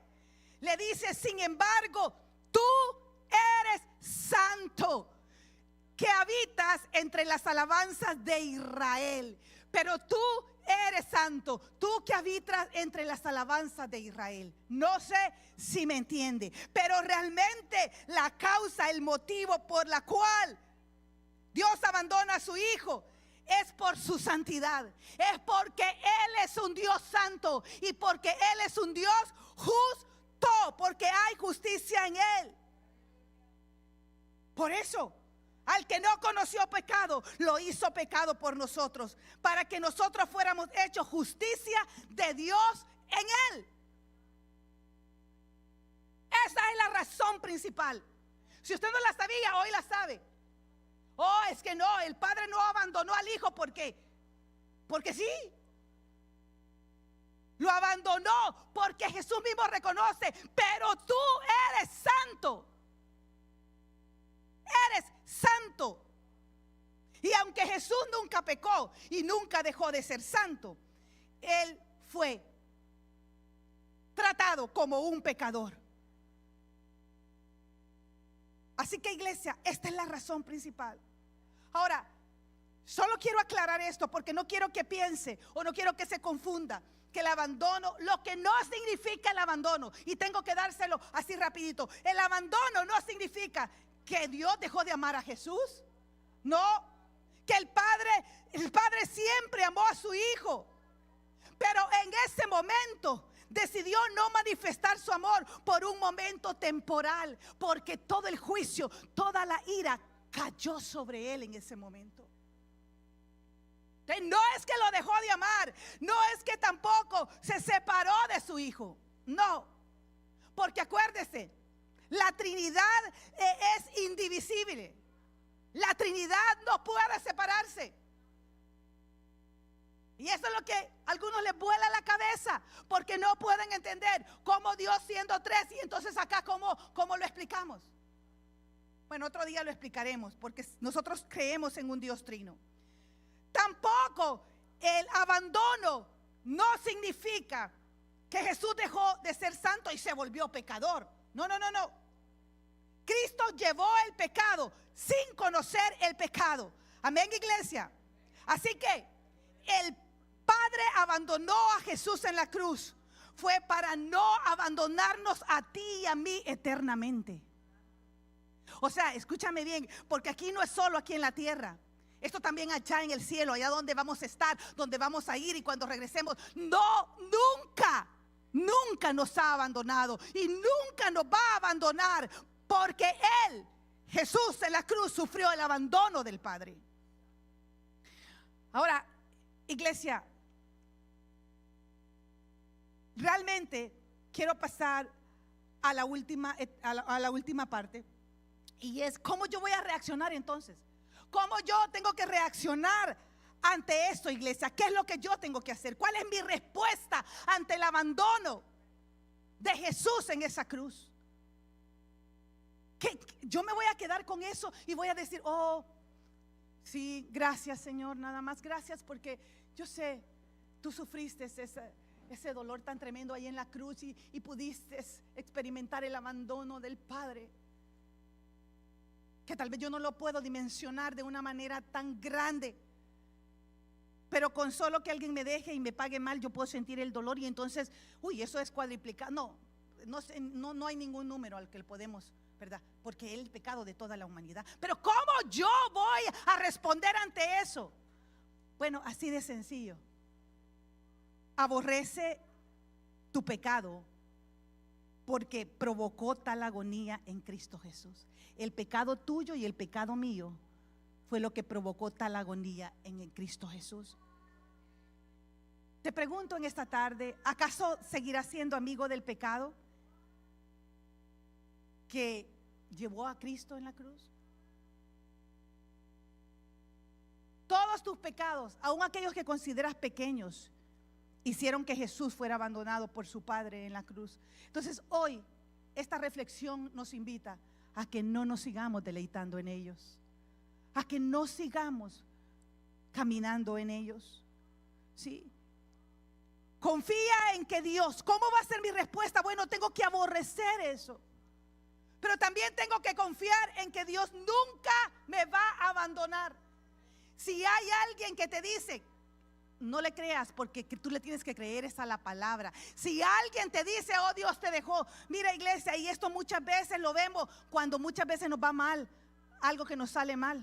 Le dice, sin embargo, tú eres santo, que habitas entre las alabanzas de Israel. Pero tú eres santo, tú que habitas entre las alabanzas de Israel. No sé si me entiende, pero realmente la causa, el motivo por la cual Dios abandona a su hijo es por su santidad. Es porque Él es un Dios santo y porque Él es un Dios justo, porque hay justicia en Él. Por eso, al que no conoció pecado, lo hizo pecado por nosotros, para que nosotros fuéramos hechos justicia de Dios en Él. Esa es la razón principal. Si usted no la sabía, hoy la sabe. Oh, es que no, el Padre no abandonó al Hijo porque sí. Lo abandonó porque Jesús mismo reconoce, pero tú eres santo. Eres santo. Y aunque Jesús nunca pecó y nunca dejó de ser santo, Él fue tratado como un pecador. Así que, iglesia, esta es la razón principal. Ahora, Solo quiero aclarar esto porque no quiero que piense o no quiero que se confunda que el abandono, lo que no significa el abandono, y tengo que dárselo así rapidito, el abandono no significa que Dios dejó de amar a Jesús. No, que el Padre siempre amó a su Hijo, pero en ese momento decidió no manifestar su amor por un momento temporal, porque todo el juicio, toda la ira cayó sobre él en ese momento. No es que lo dejó de amar, no es que tampoco se separó de su Hijo, no, porque acuérdese, la Trinidad es indivisible. La Trinidad no puede separarse. Y eso es lo que a algunos les vuela la cabeza, porque no pueden entender cómo Dios siendo tres, y entonces acá cómo lo explicamos. Bueno, otro día lo explicaremos, porque nosotros creemos en un Dios trino. Tampoco el abandono no significa que Jesús dejó de ser santo y se volvió pecador. No. Cristo llevó el pecado sin conocer el pecado. Amén, iglesia. Así que el Padre abandonó a Jesús en la cruz. Fue para no abandonarnos a ti y a mí eternamente. O sea, escúchame bien, porque aquí no es solo aquí en la tierra. Esto también allá en el cielo, allá donde vamos a estar, donde vamos a ir y cuando regresemos. No, nunca nos ha abandonado y nunca nos va a abandonar, porque Él, Jesús en la cruz, sufrió el abandono del Padre. Ahora, iglesia, realmente quiero pasar a la última parte, y es cómo yo voy a reaccionar entonces. ¿Cómo yo tengo que reaccionar ante esto, iglesia? ¿Qué es lo que yo tengo que hacer? ¿Cuál es mi respuesta ante el abandono de Jesús en esa cruz? ¿Qué? Yo me voy a quedar con eso y voy a decir, oh, sí, gracias Señor, nada más gracias, porque yo sé, tú sufriste ese dolor tan tremendo ahí en la cruz y pudiste experimentar el abandono del Padre, que tal vez yo no lo puedo dimensionar de una manera tan grande, pero con solo que alguien me deje y me pague mal, yo puedo sentir el dolor, y entonces, eso es cuadriplicado. No hay ningún número al que podemos, ¿verdad? Porque es el pecado de toda la humanidad. Pero ¿cómo yo voy a responder ante eso? Bueno, así de sencillo. Aborrece tu pecado, porque provocó tal agonía en Cristo Jesús. El pecado tuyo y el pecado mío fue lo que provocó tal agonía en Cristo Jesús. Te pregunto en esta tarde, ¿acaso seguirás siendo amigo del pecado que llevó a Cristo en la cruz? Todos tus pecados, aun aquellos que consideras pequeños, hicieron que Jesús fuera abandonado por su Padre en la cruz. Entonces hoy esta reflexión nos invita a que no nos sigamos deleitando en ellos, a que no sigamos caminando en ellos. ¿Sí? Confía en que Dios, ¿cómo va a ser mi respuesta? Bueno, tengo que aborrecer eso, pero también tengo que confiar en que Dios nunca me va a abandonar. Si hay alguien que te dice, no le creas, porque tú le tienes que creer esa la palabra. Si alguien te dice, oh, Dios te dejó, mira, iglesia, y esto muchas veces lo vemos cuando muchas veces nos va mal, algo que nos sale mal.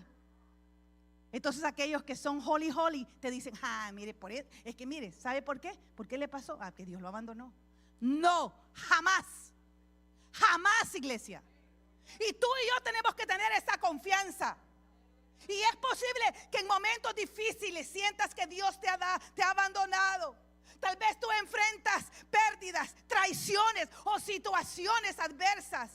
Entonces aquellos que son holy te dicen, mire, es que mire, ¿sabe por qué? ¿Por qué le pasó? Que Dios lo abandonó. No, jamás, iglesia. Y tú y yo tenemos que tener esa confianza. Y es posible que en momentos difíciles sientas que Dios te ha abandonado. Tal vez tú enfrentas pérdidas, traiciones o situaciones adversas.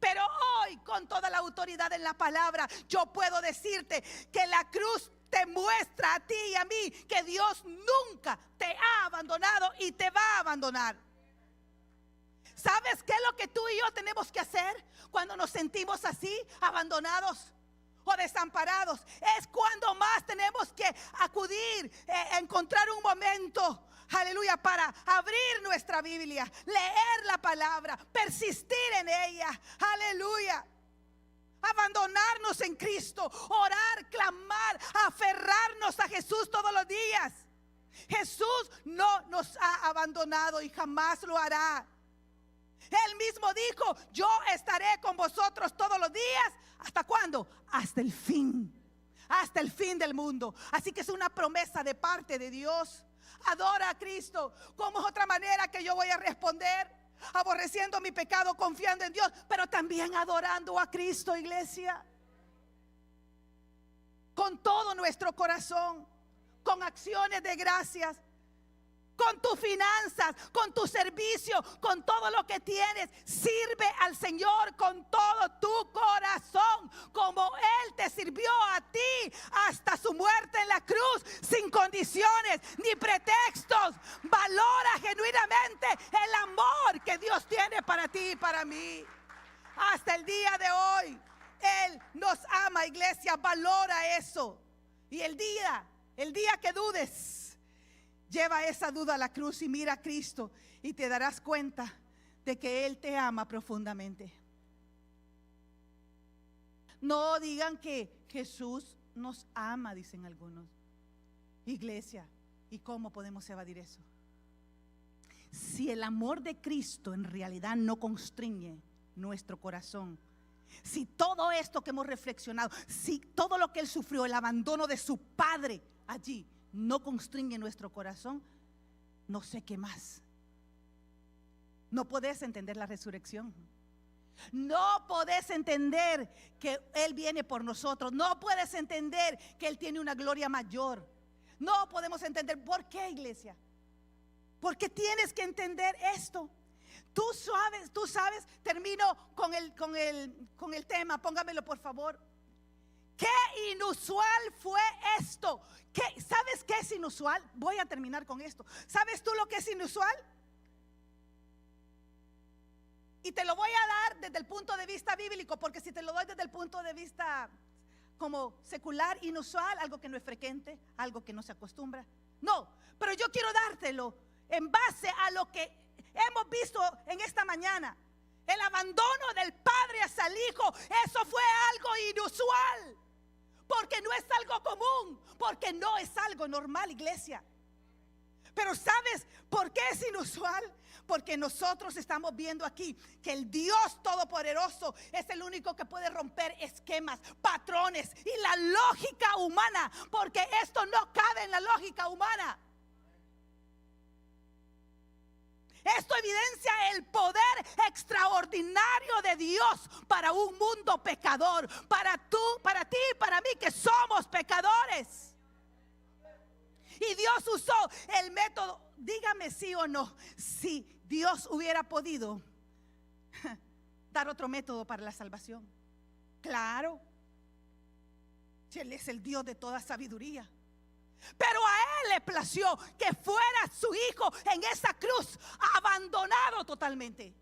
Pero hoy, con toda la autoridad en la palabra, yo puedo decirte que la cruz te muestra a ti y a mí que Dios nunca te ha abandonado y te va a abandonar. ¿Sabes qué es lo que tú y yo tenemos que hacer cuando nos sentimos así, abandonados o desamparados? Es cuando más tenemos que acudir, encontrar un momento, aleluya, para abrir nuestra Biblia, leer la palabra, persistir en ella, aleluya. abandonarnos en Cristo, orar, clamar, aferrarnos a Jesús todos los días. Jesús no nos ha abandonado y jamás lo hará. Él mismo dijo: yo estaré con vosotros todos los días. ¿Hasta cuándo? Hasta el fin. Hasta el fin del mundo. Así que es una promesa de parte de Dios. Adora a Cristo. ¿Cómo es otra manera que yo voy a responder? Aborreciendo mi pecado, confiando en Dios, pero también adorando a Cristo, iglesia. Con todo nuestro corazón, con acciones de gracias, con tus finanzas, con tu servicio, con todo lo que tienes. Sirve al Señor con todo tu corazón, como Él te sirvió a ti hasta su muerte en la cruz, sin condiciones ni pretextos. Valora genuinamente el amor que Dios tiene para ti y para mí. Hasta el día de hoy Él nos ama, iglesia. Valora eso. Y el día que dudes, lleva esa duda a la cruz y mira a Cristo, y te darás cuenta de que Él te ama profundamente. No digan que Jesús nos ama, dicen algunos. Iglesia, ¿y cómo podemos evadir eso? Si el amor de Cristo en realidad no constriñe nuestro corazón, si todo esto que hemos reflexionado, si todo lo que Él sufrió, el abandono de su Padre allí, no constriñe nuestro corazón, no sé qué más. No podés entender la resurrección. No podés entender que Él viene por nosotros. No puedes entender que Él tiene una gloria mayor. No podemos entender. ¿Por qué, iglesia? Porque tienes que entender esto. Tú sabes, termino con el tema. Póngamelo, por favor. ¿Qué inusual fue esto? ¿Sabes qué es inusual? Voy a terminar con esto. ¿Sabes tú lo que es inusual? Y te lo voy a dar desde el punto de vista bíblico, porque si te lo doy desde el punto de vista como secular, inusual, algo que no es frecuente, algo que no se acostumbra. No, pero yo quiero dártelo en base a lo que hemos visto en esta mañana. El abandono del Padre hacia el Hijo, eso fue algo inusual. Porque no es algo común, porque no es algo normal, iglesia. Pero ¿sabes por qué es inusual? Porque nosotros estamos viendo aquí que el Dios Todopoderoso es el único que puede romper esquemas, patrones y la lógica humana, porque esto no cabe en la lógica humana. Esto evidencia el poder extraordinario de Dios para un mundo pecador, para ti y para mí, que somos pecadores. Y Dios usó el método. Dígame sí o no. Si Dios hubiera podido dar otro método para la salvación, claro, si Él es el Dios de toda sabiduría. Pero a Él le plació que fuera su Hijo en esa cruz, abandonado totalmente.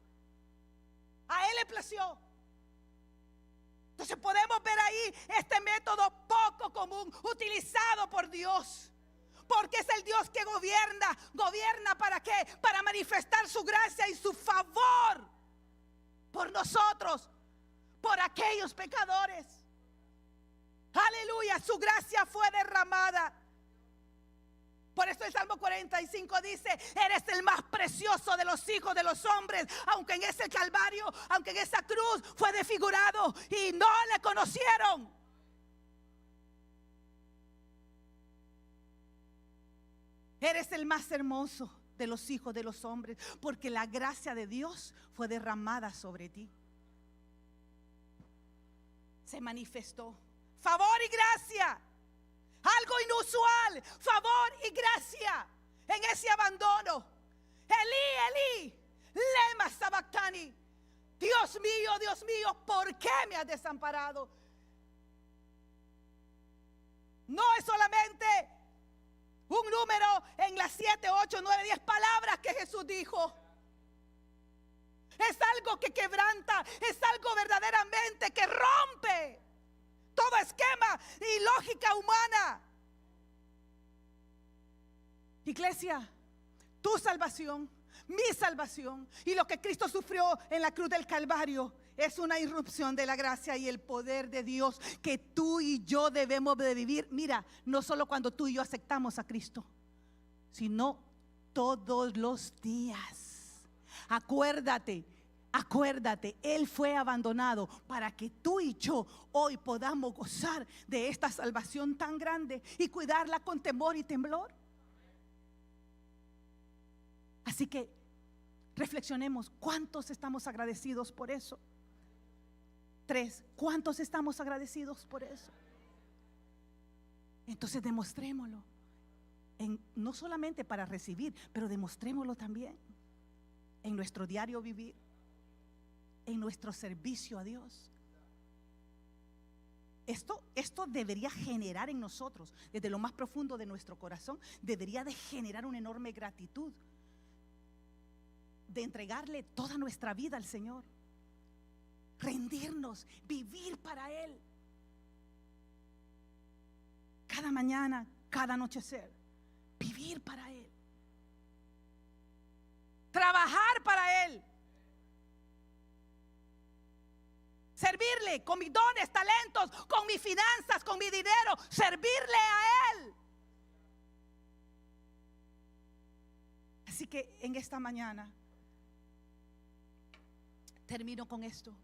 A Él le plació. Entonces podemos ver ahí este método poco común utilizado por Dios, porque es el Dios que gobierna. ¿Gobierna para qué? Para manifestar su gracia y su favor por nosotros, por aquellos pecadores. Aleluya, su gracia fue derramada. Por eso el Salmo 45 dice: eres el más precioso de los hijos de los hombres. Aunque en ese Calvario, aunque en esa cruz fue desfigurado y no le conocieron. Eres el más hermoso de los hijos de los hombres, porque la gracia de Dios fue derramada sobre ti. Se manifestó favor y gracia. Algo inusual, favor y gracia en ese abandono. Elí, Elí, lema sabactani. Dios mío, ¿por qué me has desamparado? No es solamente un número en las 7, 8, 9, 10 palabras que Jesús dijo. Es algo que quebranta, es algo verdaderamente que rompe todo esquema y lógica humana. Iglesia, tu salvación, mi salvación y lo que Cristo sufrió en la cruz del Calvario Es una irrupción de la gracia y el poder de Dios que tú y yo debemos de vivir. Mira, no solo cuando tú y yo aceptamos a Cristo, sino todos los días. Acuérdate, Él fue abandonado para que tú y yo hoy podamos gozar de esta salvación tan grande y cuidarla con temor y temblor. Así que reflexionemos, ¿cuántos estamos agradecidos por eso? 3, ¿cuántos estamos agradecidos por eso? Entonces demostrémoslo, no solamente para recibir, pero demostrémoslo también en nuestro diario vivir, en nuestro servicio a Dios. Esto debería generar en nosotros, desde lo más profundo de nuestro corazón, debería de generar una enorme gratitud, de entregarle toda nuestra vida al Señor, rendirnos, vivir para Él, cada mañana, cada anochecer, vivir para Él, trabajar para Él, servirle con mis dones, talentos, con mis finanzas, con mi dinero, servirle a Él. Así que en esta mañana termino con esto.